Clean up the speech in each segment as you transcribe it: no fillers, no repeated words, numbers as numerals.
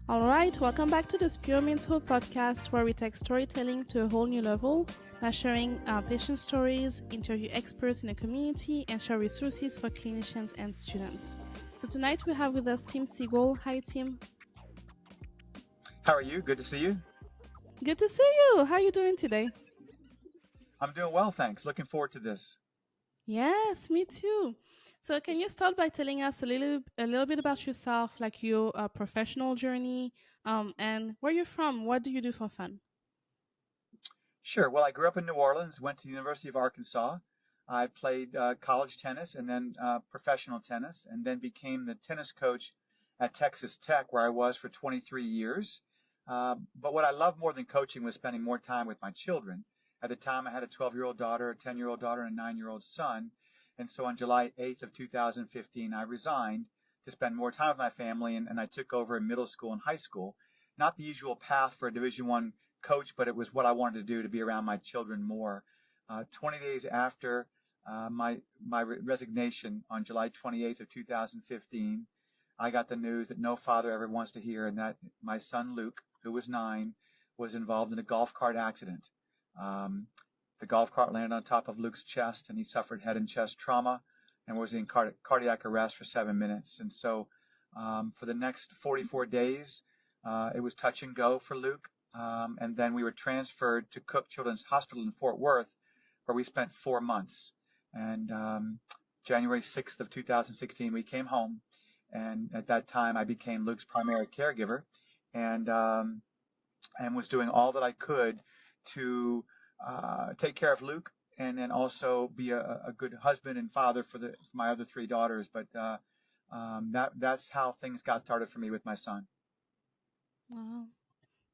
All right, welcome back to the Spero Means Hope podcast, where we take storytelling to a whole new level by sharing patient stories, interview experts in the community, and share resources for clinicians and students. So tonight we have with us Tim Siegel. Hi, Tim. How are you? Good to see you. Good to see you. How are you doing today? I'm doing well, thanks. Looking forward to this. Yes, me too. So, can you start by telling us a little bit about yourself, like your professional journey, and where you're from? What do you do for fun? Sure. Well, I grew up in New Orleans, went to the University of Arkansas. I played college tennis and then professional tennis, and then became the tennis coach at Texas Tech, where I was for 23 years. But what I loved more than coaching was spending more time with my children. At the time, I had a 12-year-old daughter, a 10-year-old daughter, and a 9-year-old son. And so on July 8th of 2015, I resigned to spend more time with my family, and I took over in middle school and high school. Not the usual path for a Division I coach, but it was what I wanted to do, to be around my children more. 20 days after my resignation on July 28th of 2015, I got the news that no father ever wants to hear, and that my son Luke, who was 9, was involved in a golf cart accident. Um, the golf cart landed on top of Luke's chest, and he suffered head and chest trauma and was in cardiac arrest for 7 minutes. And so for the next 44 days, it was touch and go for Luke. And then we were transferred to Cook Children's Hospital in Fort Worth, where we spent 4 months. And January 6th of 2016, we came home. And at that time, I became Luke's primary caregiver, and was doing all that I could to take care of Luke, and then also be a good husband and father for my other 3 daughters. But that's how things got started for me with my son. Wow.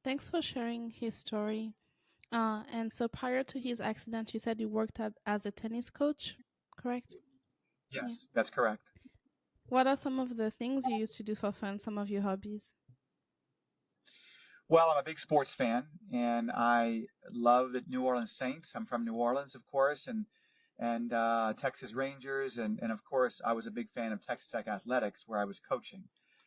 Thanks for sharing his story. And so prior to his accident, you said you worked as a tennis coach, correct? Yeah. Yes, that's correct. What are some of the things you used to do for fun, some of your hobbies? Well, I'm a big sports fan, and I love the New Orleans Saints. I'm from New Orleans, of course, and Texas Rangers, and of course, I was a big fan of Texas Tech athletics, where I was coaching.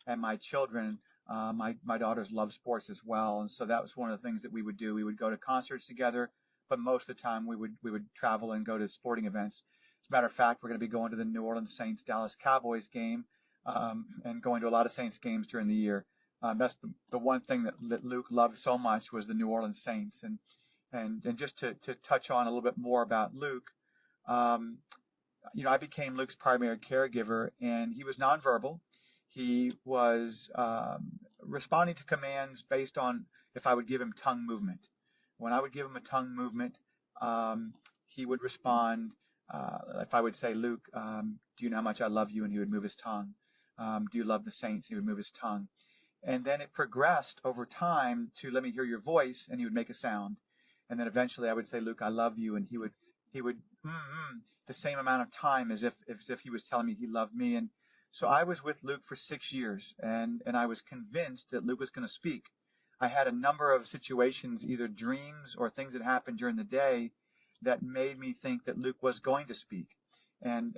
And my children, my daughters love sports as well, and so that was one of the things that we would do. We would go to concerts together, but most of the time we would travel and go to sporting events. As a matter of fact, we're going to be going to the New Orleans Saints Dallas Cowboys game, and going to a lot of Saints games during the year. That's the one thing that Luke loved so much, was the New Orleans Saints. And just to touch on a little bit more about Luke, um, I became Luke's primary caregiver, and he was nonverbal. He was responding to commands based on if I would give him tongue movement. When I would give him a tongue movement, he would respond. If I would say, Luke, do you know how much I love you? And he would move his tongue. Do you love the Saints? He would move his tongue. And then it progressed over time to, let me hear your voice, and he would make a sound. And then eventually I would say, Luke, I love you, and he would the same amount of time as if he was telling me he loved me. And so I was with Luke for 6 years, and I was convinced that Luke was going to speak. I had a number of situations, either dreams or things that happened during the day, that made me think that Luke was going to speak. And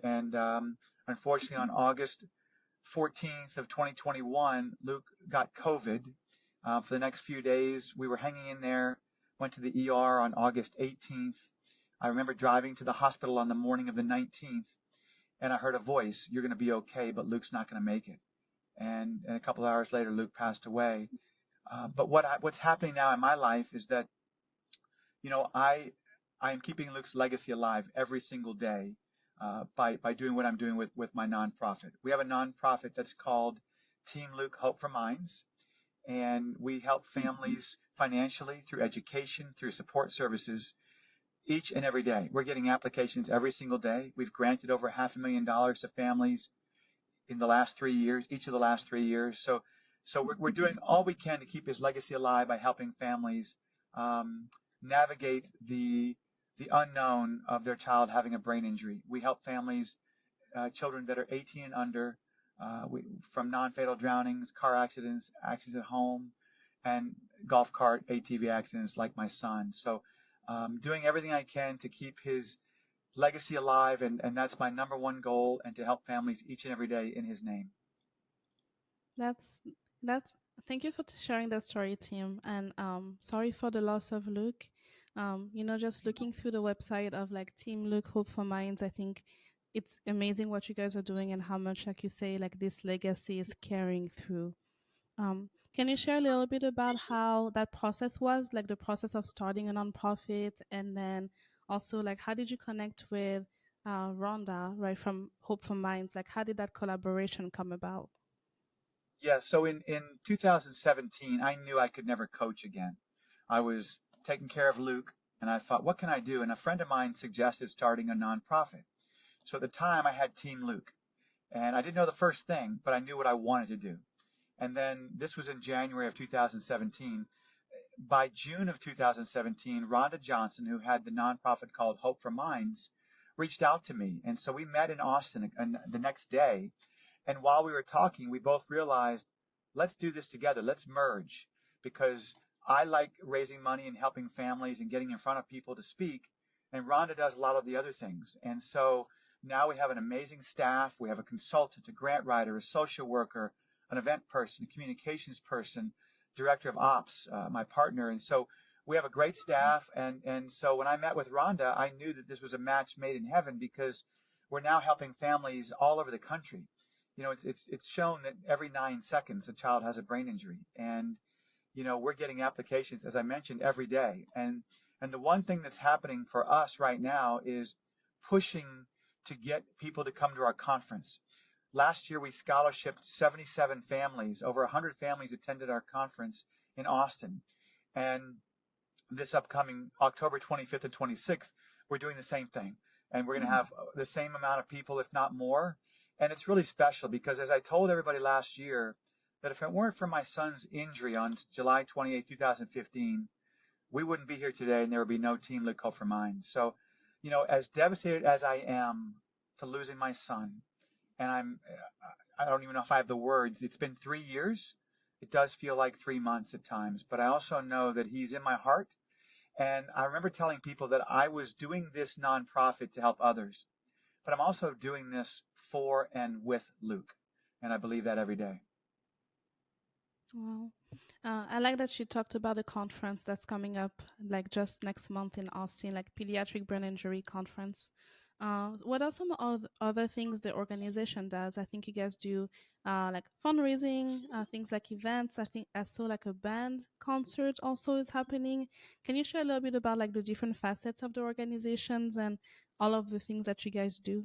unfortunately, on August 14th of 2021, Luke got COVID. For the next few days, we were hanging in there, went to the ER on August 18th. I remember driving to the hospital on the morning of the 19th, and I heard a voice, you're going to be okay, but Luke's not going to make it. And a couple of hours later, Luke passed away. But what's happening now in my life is that, I am keeping Luke's legacy alive every single day, by doing what I'm doing with my nonprofit. We have a nonprofit that's called Team Luk3 Hope for Minds, and we help families financially, through education, through support services, each and every day. We're getting applications every single day. We've granted over $500,000 to families in the last 3 years, each of the last 3 years. So we're doing all we can to keep his legacy alive by helping families navigate the unknown of their child having a brain injury. We help families, children that are 18 and under, from non-fatal drownings, car accidents, accidents at home, and golf cart ATV accidents like my son. So doing everything I can to keep his legacy alive, and that's my number one goal, and to help families each and every day in his name. That's that's Thank you for sharing that story, Tim. And sorry for the loss of Luke. Just looking through the website of like Team Luk3 Hope for Minds, I think it's amazing what you guys are doing and how much, like you say, like this legacy is carrying through. Can you share a little bit about how that process was, like the process of starting a nonprofit, and then also like how did you connect with Rhonda, right, from Hope for Minds? Like how did that collaboration come about? Yeah, so in 2017, I knew I could never coach again. I was taking care of Luke, and I thought, what can I do? And a friend of mine suggested starting a nonprofit. So at the time, I had Team Luke, and I didn't know the first thing, but I knew what I wanted to do. And then this was in January of 2017. By June of 2017, Rhonda Johnson, who had the nonprofit called Hope for Minds, reached out to me. And so we met in Austin the next day. And while we were talking, we both realized, let's do this together. Let's merge, because I like raising money and helping families and getting in front of people to speak. And Rhonda does a lot of the other things. And so now we have an amazing staff. We have a consultant, a grant writer, a social worker, an event person, a communications person, director of ops, my partner. And so we have a great staff. And so when I met with Rhonda, I knew that this was a match made in heaven, because we're now helping families all over the country. It's shown that every 9 seconds a child has a brain injury, and we're getting applications, as I mentioned, every day. And the one thing that's happening for us right now is pushing to get people to come to our conference. Last year we scholarshiped 77 families. Over 100 families attended our conference in Austin, and this upcoming October 25th and 26th, we're doing the same thing. And we're going to have the same amount of people, if not more. And it's really special because, as I told everybody last year, that if it weren't for my son's injury on July 28, 2015, we wouldn't be here today, and there would be no Team Luk3 Hope for Mine. So, as devastated as I am to losing my son, and I don't even know if I have the words. It's been 3 years. It does feel like 3 months at times, but I also know that he's in my heart. And I remember telling people that I was doing this nonprofit to help others, but I'm also doing this for and with Luke. And I believe that every day. Wow. I like that you talked about the conference that's coming up like just next month in Austin, like Pediatric Brain Injury Conference. What are some of other things the organization does? I think you guys do like fundraising, things like events. I think I saw like a band concert also is happening. Can you share a little bit about like the different facets of the organizations and all of the things that you guys do?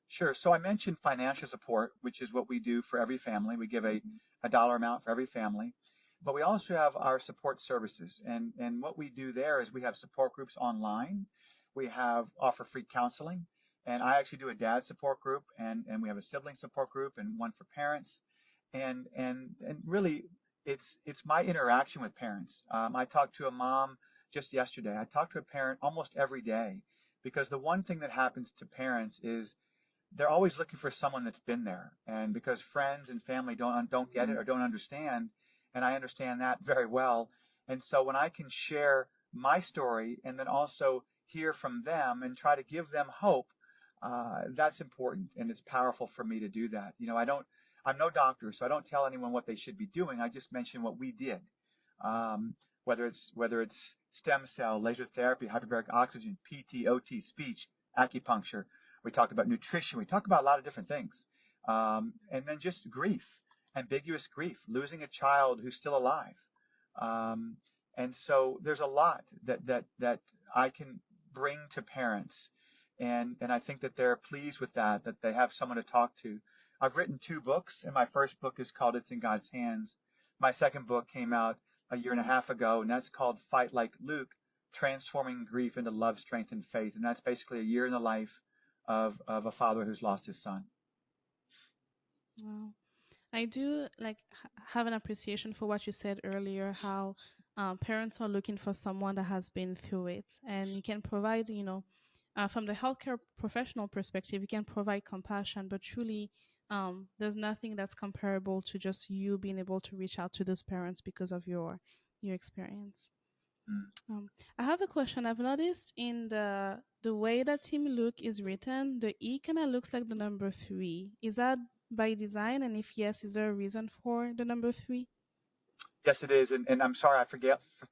Sure. So I mentioned financial support, which is what we do for every family. We give a dollar amount for every family. But we also have our support services. And what we do there is we have support groups online. We offer free counseling. And I actually do a dad support group, and we have a sibling support group and one for parents. And really it's my interaction with parents. I talked to a mom just yesterday. I talk to a parent almost every day, because the one thing that happens to parents is they're always looking for someone that's been there, and because friends and family don't get it or don't understand, and I understand that very well. And so when I can share my story and then also hear from them and try to give them hope, that's important, and it's powerful for me to do that. I'm no doctor, so I don't tell anyone what they should be doing. I just mention what we did. Whether it's stem cell, laser therapy, hyperbaric oxygen, PT, OT, speech, acupuncture. We talk about nutrition. We talk about a lot of different things. And then just grief, ambiguous grief, losing a child who's still alive. Um, and so there's a lot that I can bring to parents. And I think that they're pleased with that they have someone to talk to. I've written 2 books, and my first book is called It's in God's Hands. My second book came out a year and a half ago, and that's called Fight Like Luke, Transforming Grief into Love, Strength, and Faith. And that's basically a year in the life of a father who's lost his son. Wow. I do like have an appreciation for what you said earlier, how parents are looking for someone that has been through it, and you can provide, from the healthcare professional perspective, you can provide compassion, but truly, there's nothing that's comparable to just you being able to reach out to those parents because of your experience. Mm. I have a question. I've noticed in the way that Team Luke is written, the E kind of looks like the number 3. Is that by design? And if yes, is there a reason for the number 3? Yes, it is. And I'm sorry,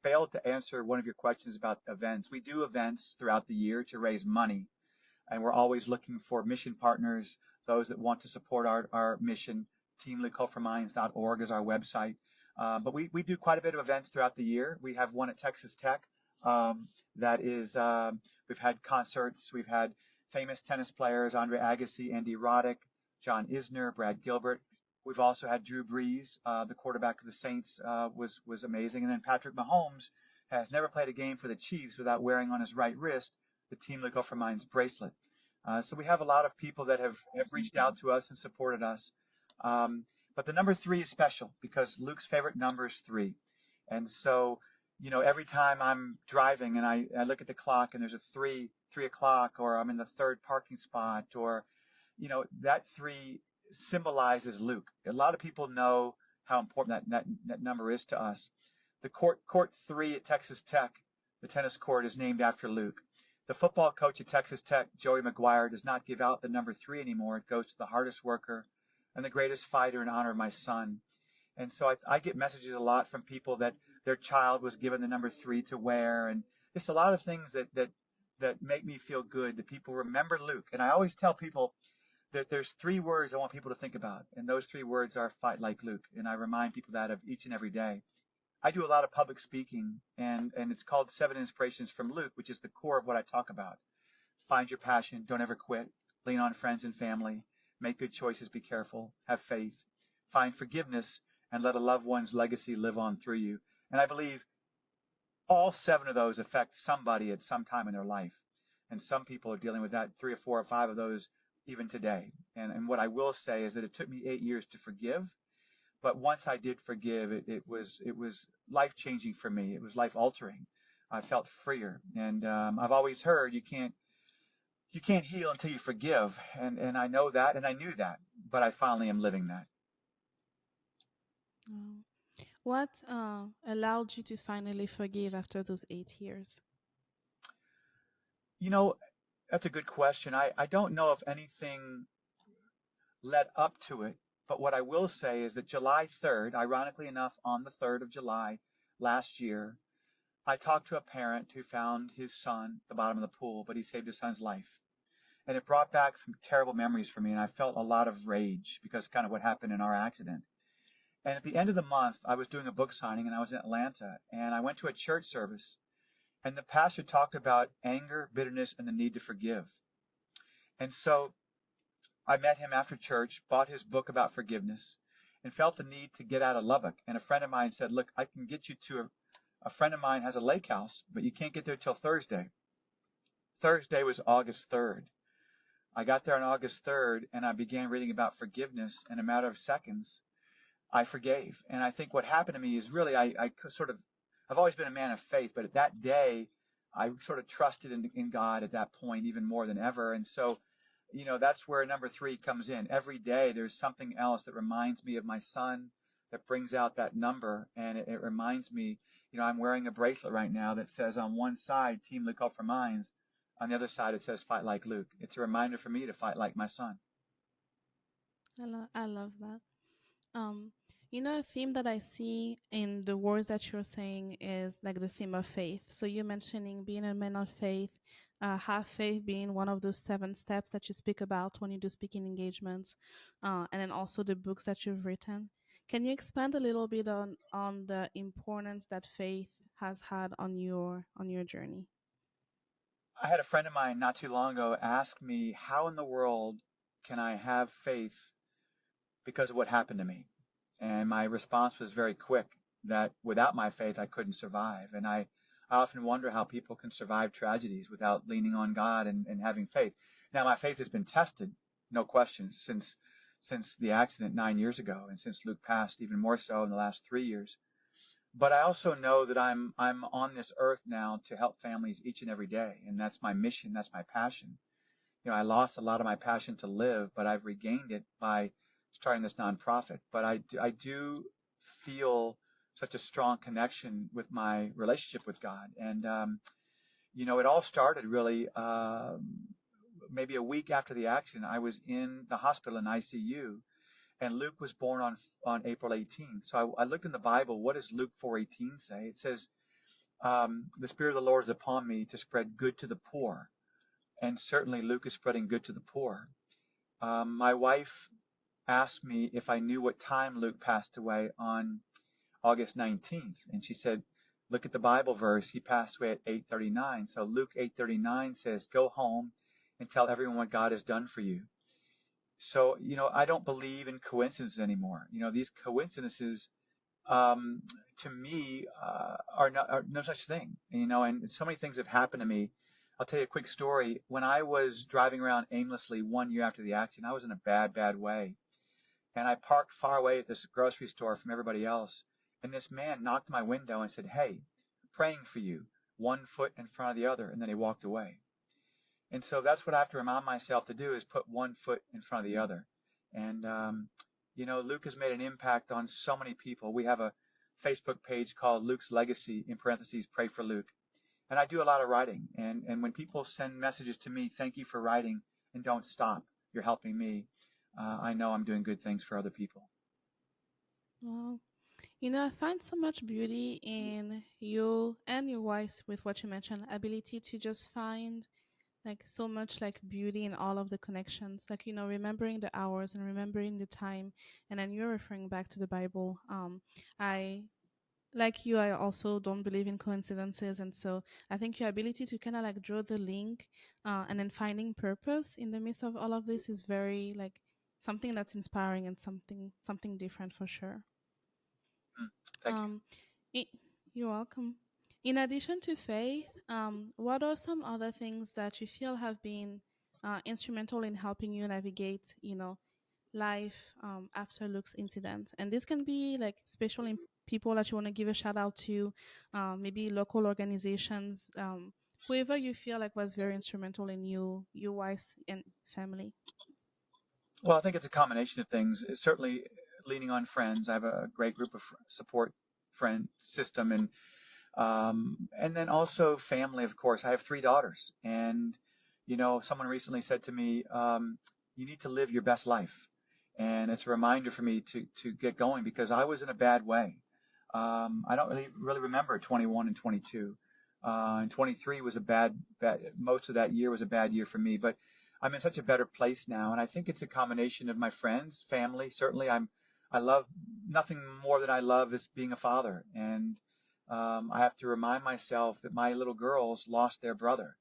failed to answer one of your questions about events. We do events throughout the year to raise money, and we're always looking for mission partners, those that want to support our mission. TeamLuk3 Hope is our website. But we do quite a bit of events throughout the year. We have one at Texas Tech. That is, we've had concerts. We've had famous tennis players, Andre Agassi, Andy Roddick, John Isner, Brad Gilbert. We've also had Drew Brees, the quarterback of the Saints, was amazing. And then Patrick Mahomes has never played a game for the Chiefs without wearing on his right wrist the Team Luk3 bracelet. So we have a lot of people that have reached out to us and supported us. But the number 3 is special because Luke's favorite number is 3. And so, every time I'm driving and I look at the clock and there's a 3 o'clock, or I'm in the third parking spot, or, that 3 symbolizes Luke. A lot of people know how important that number is to us. The court 3 at Texas Tech, the tennis court, is named after Luke. The football coach at Texas Tech, Joey McGuire, does not give out the number 3 anymore. It goes to the hardest worker and the greatest fighter in honor of my son. And so I get messages a lot from people that their child was given the number 3 to wear, and just a lot of things that make me feel good, that people remember Luke. And I always tell people that there's 3 words I want people to think about, and those 3 words are fight like Luke. And I remind people that of each and every day. I do a lot of public speaking, and it's called 7 Inspirations from Luke, which is the core of what I talk about. Find your passion, don't ever quit, lean on friends and family, make good choices, be careful, have faith, find forgiveness, and let a loved one's legacy live on through you. And I believe all 7 of those affect somebody at some time in their life. And some people are dealing with that 3 or 4 or 5 of those even today. And what I will say is that it took me 8 years to forgive. But once I did forgive, it was life-changing for me. It was life-altering. I felt freer. And I've always heard you can't heal until you forgive. And I know that, and I knew that. But I finally am living that. What allowed you to finally forgive after those 8 years? That's a good question. I don't know if anything led up to it. But what I will say is that July 3rd, ironically enough, on the 3rd of July last year, I talked to a parent who found his son at the bottom of the pool, but he saved his son's life. And it brought back some terrible memories for me, and I felt a lot of rage because kind of what happened in our accident. And at the end of the month, I was doing a book signing, and I was in Atlanta, and I went to a church service, and the pastor talked about anger, bitterness, and the need to forgive. And so I met him after church, bought his book about forgiveness, and felt the need to get out of Lubbock. And a friend of mine said, look, I can get you to a friend of mine has a lake house, but you can't get there till Thursday. Thursday was August 3rd. I got there on August 3rd, and I began reading about forgiveness. In a matter of seconds, I forgave. And I think what happened to me is really I've always been a man of faith, but at that day, I sort of trusted in God at that point even more than ever. And so that's where number 3 comes in. Every day there's something else that reminds me of my son, that brings out that number. And it reminds me, I'm wearing a bracelet right now that says on one side, Team Luk3. On the other side, it says fight like Luke. It's a reminder for me to fight like my son. I love that. A theme that I see in the words that you're saying is like the theme of faith. So you're mentioning being a man of faith, have faith being one of those 7 steps that you speak about when you do speaking engagements, and then also the books that you've written. Can you expand a little bit on the importance that faith has had on your journey? I had a friend of mine not too long ago ask me, how in the world can I have faith because of what happened to me? And my response was very quick, that without my faith, I couldn't survive. And I often wonder how people can survive tragedies without leaning on God and having faith. Now, my faith has been tested, no question, since the accident 9 years ago, and since Luke passed, even more so in the last 3 years. But I also know that I'm on this earth now to help families each and every day, and that's my mission, that's my passion. I lost a lot of my passion to live, but I've regained it by starting this nonprofit. But I do feel such a strong connection with my relationship with God. And, it all started really maybe a week after the accident. I was in the hospital in ICU, And Luke was born on April 18th. So I looked in the Bible. What does Luke 4:18 say? It says, the Spirit of the Lord is upon me to spread good to the poor. And certainly Luke is spreading good to the poor. My wife asked me if I knew what time Luke passed away on August 19th. And she said, look at the Bible verse. He passed away at 8:39. So Luke 8:39 says, go home and tell everyone what God has done for you. So, I don't believe in coincidences anymore. These coincidences, to me, are no such thing, and so many things have happened to me. I'll tell you a quick story. When I was driving around aimlessly 1 year after the accident, I was in a bad, bad way. And I parked far away at this grocery store from everybody else. And this man knocked my window and said, hey, praying for you, 1 foot in front of the other. And then he walked away. And so that's what I have to remind myself to do, is put 1 foot in front of the other. And, Luke has made an impact on so many people. We have a Facebook page called Luke's Legacy, in parentheses, pray for Luke. And I do a lot of writing. And when people send messages to me, thank you for writing and don't stop, you're helping me, I know I'm doing good things for other people. Wow. I find so much beauty in you and your wife with what you mentioned, ability to just find like so much like beauty in all of the connections, like remembering the hours and remembering the time, and then you're referring back to the Bible. I like you, I also don't believe in coincidences, and so I think your ability to kind of like draw the link, and then finding purpose in the midst of all of this is very like something that's inspiring and something different for sure. Thank you. um I you're welcome. In addition to faith, what are some other things that you feel have been instrumental in helping you navigate life after Luke's incident? And this can be like special in people that you want to give a shout out to, maybe local organizations, whoever you feel like was very instrumental in your wife's and family. Well, I think it's a combination of things. It's certainly leaning on friends. I have a great group of support friend system, and then also family, of course. I have 3 daughters, and someone recently said to me, "You need to live your best life," and it's a reminder for me to get going, because I was in a bad way. I don't really remember 21 and 22. And 23 was a bad. Most of that year was a bad year for me, but I'm in such a better place now, and I think it's a combination of my friends, family. Certainly, I love nothing more than I love is being a father, and I have to remind myself that my little girls lost their brother,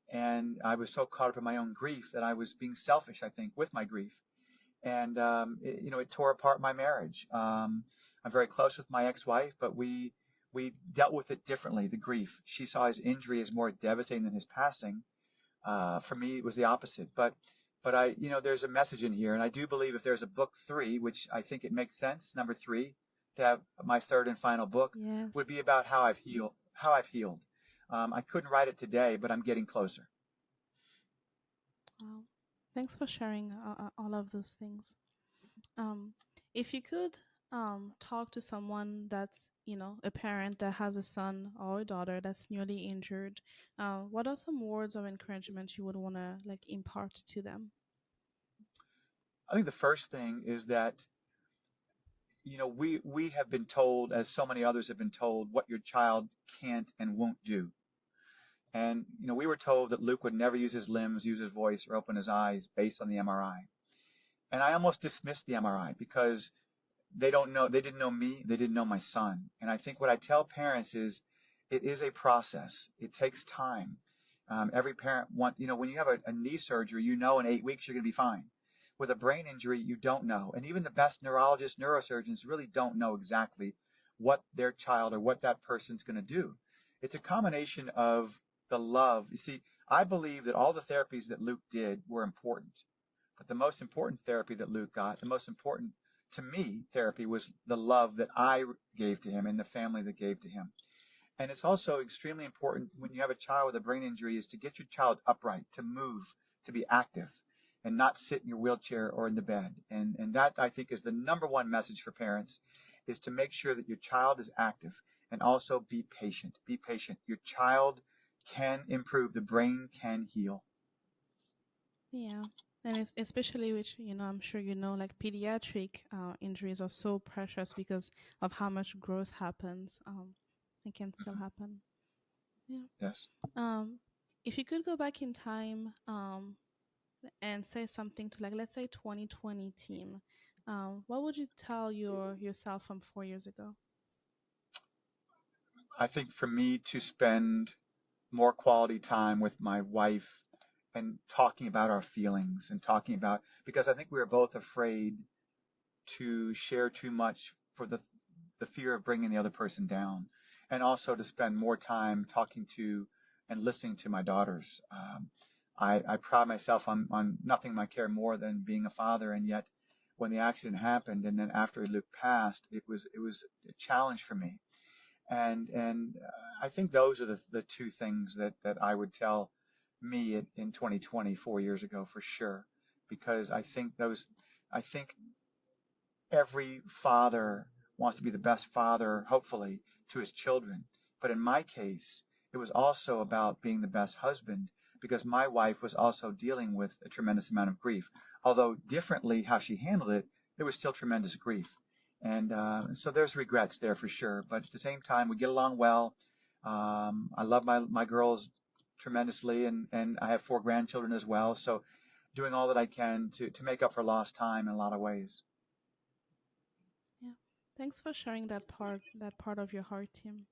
and I was so caught up in my own grief that I was being selfish, I think, with my grief, and it tore apart my marriage. I'm very close with my ex-wife, but we dealt with it differently. The grief, she saw his injury as more devastating than his passing. For me, it was the opposite. But there's a message in here, and I do believe if there's a book 3, which I think it makes sense, number 3, to have my third and final book, would Yes. be about how I've healed. How I've healed. I couldn't write it today, but I'm getting closer. Wow. Thanks for sharing all of those things. Um, if you could talk to someone that's, a parent that has a son or a daughter that's newly injured, what are some words of encouragement you would want to like impart to them? I think the first thing is that we have been told, as so many others have been told, what your child can't and won't do. And we were told that Luke would never use his limbs, use his voice, or open his eyes based on the MRI. And I almost dismissed the MRI because they didn't know me, they didn't know my son. And I think what I tell parents is it is a process. It takes time. Every parent when you have a knee surgery, in 8 weeks you're going to be fine. With a brain injury, you don't know. And even the best neurologists, neurosurgeons really don't know exactly what their child or what that person's going to do. It's a combination of the love. You see, I believe that all the therapies that Luke did were important. But the most important therapy that Luke got, the most important to me therapy, was the love that I gave to him and the family that gave to him. And it's also extremely important when you have a child with a brain injury is to get your child upright, to move, to be active, and not sit in your wheelchair or in the bed. And that, I think, is the number one message for parents, is to make sure that your child is active, and also be patient. Be patient. Your child can improve. The brain can heal. Yeah. And it's especially which, I'm sure like pediatric injuries are so precious because of how much growth happens. It can still happen. Yeah. Yes. Um, if you could go back in time and say something to, like, let's say 2020 team, what would you tell yourself from 4 years ago? I think for me to spend more quality time with my wife and talking about our feelings and talking about, because I think we were both afraid to share too much for the fear of bringing the other person down, and also to spend more time talking to and listening to my daughters. I pride myself on nothing I care more than being a father, and yet when the accident happened and then after Luke passed, it was a challenge for me. And I think those are the two things that I would tell me in 2020, 4 years ago, for sure, because I think every father wants to be the best father, hopefully, to his children. But in my case, it was also about being the best husband because my wife was also dealing with a tremendous amount of grief. Although differently how she handled it, there was still tremendous grief. And so there's regrets there for sure. But at the same time, we get along well. I love my girls tremendously, and I have 4 grandchildren as well. So doing all that I can to make up for lost time in a lot of ways. Yeah. Thanks for sharing that part of your heart, Tim.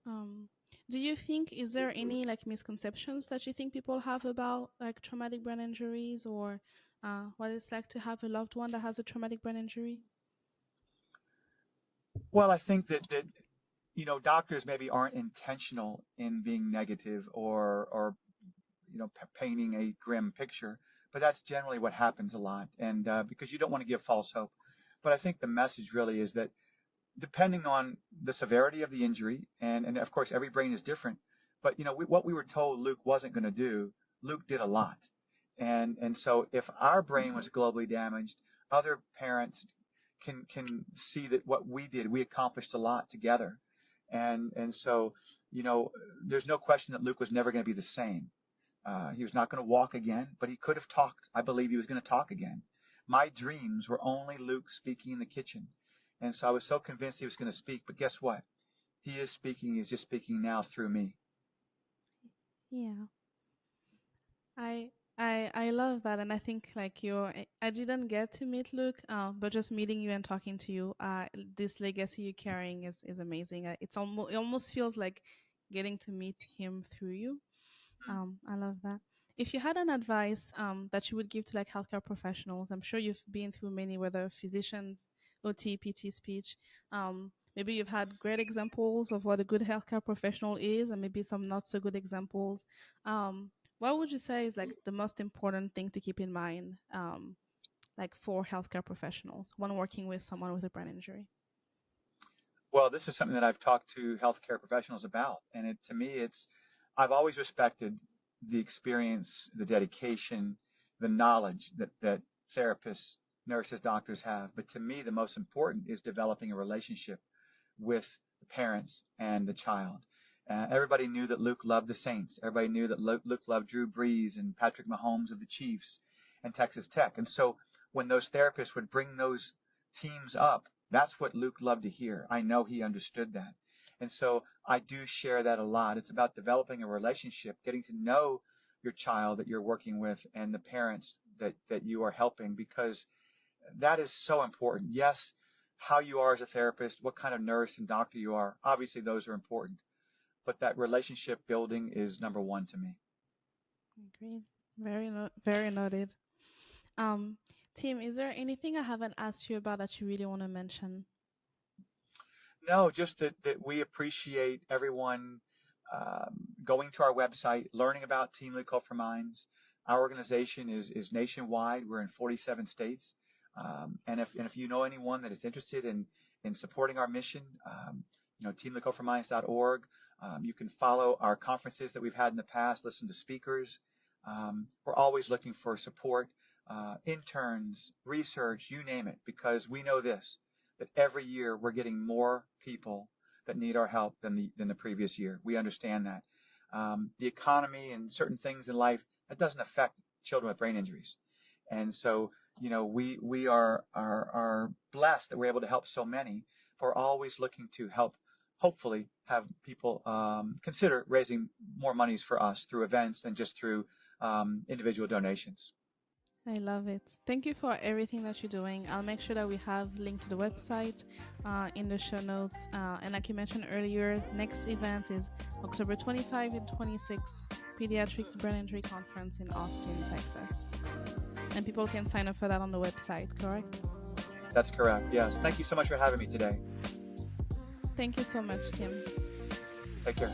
Um, do you think, is there any like misconceptions that you think people have about like traumatic brain injuries, or what it's like to have a loved one that has a traumatic brain injury? Well, I think that doctors maybe aren't intentional in being negative or painting a grim picture, but that's generally what happens a lot, and because you don't want to give false hope. But I think the message really is that depending on the severity of the injury, and of course every brain is different, but what we were told Luke wasn't going to do, Luke did a lot, and so if our brain was globally damaged, other parents can see that what we did, we accomplished a lot together, and so there's no question that Luke was never going to be the same. He was not going to walk again, but he could have talked. I believe he was going to talk again. My dreams were only Luke speaking in the kitchen. And so I was so convinced he was going to speak. But guess what? He is speaking. He's just speaking now through me. Yeah. I love that, and I think like I didn't get to meet Luke, but just meeting you and talking to you, this legacy you're carrying is amazing. It almost feels like getting to meet him through you. I love that. If you had an advice that you would give to like healthcare professionals, I'm sure you've been through many, whether physicians, OT, PT, speech. Maybe you've had great examples of what a good healthcare professional is, and maybe some not so good examples. What would you say is like the most important thing to keep in mind, like for healthcare professionals when working with someone with a brain injury? Well, this is something that I've talked to healthcare professionals about. And to me, I've always respected the experience, the dedication, the knowledge that therapists, nurses, doctors have. But to me, the most important is developing a relationship with the parents and the child. Everybody knew that Luke loved the Saints. Everybody knew that Luke loved Drew Brees and Patrick Mahomes of the Chiefs and Texas Tech. And so when those therapists would bring those teams up, that's what Luke loved to hear. I know he understood that. And so I do share that a lot. It's about developing a relationship, getting to know your child that you're working with and the parents that you are helping, because that is so important. Yes, how you are as a therapist, what kind of nurse and doctor you are, obviously those are important. But that relationship building is number one to me. Agreed. Very noted. Um, Tim, is there anything I haven't asked you about that you really want to mention? No, just that we appreciate everyone going to our website, learning about Team Luk3 Minds. Our organization is nationwide. We're in 47 states. And if you know anyone that is interested in supporting our mission, teamluk3minds.org. You can follow our conferences that we've had in the past, listen to speakers. We're always looking for support, interns, research, you name it, because we know this, that every year we're getting more people that need our help than the previous year. We understand that. The economy and certain things in life, that doesn't affect children with brain injuries. And so, we are blessed that we're able to help so many. We're always looking to help, hopefully have people consider raising more monies for us through events than just through individual donations. I love it. Thank you for everything that you're doing. I'll make sure that we have link to the website in the show notes. And like you mentioned earlier, next event is October 25 and 26, Pediatrics Brain Injury Conference in Austin, Texas. And people can sign up for that on the website, correct? That's correct, yes. Thank you so much for having me today. Thank you so much, Tim. Take care.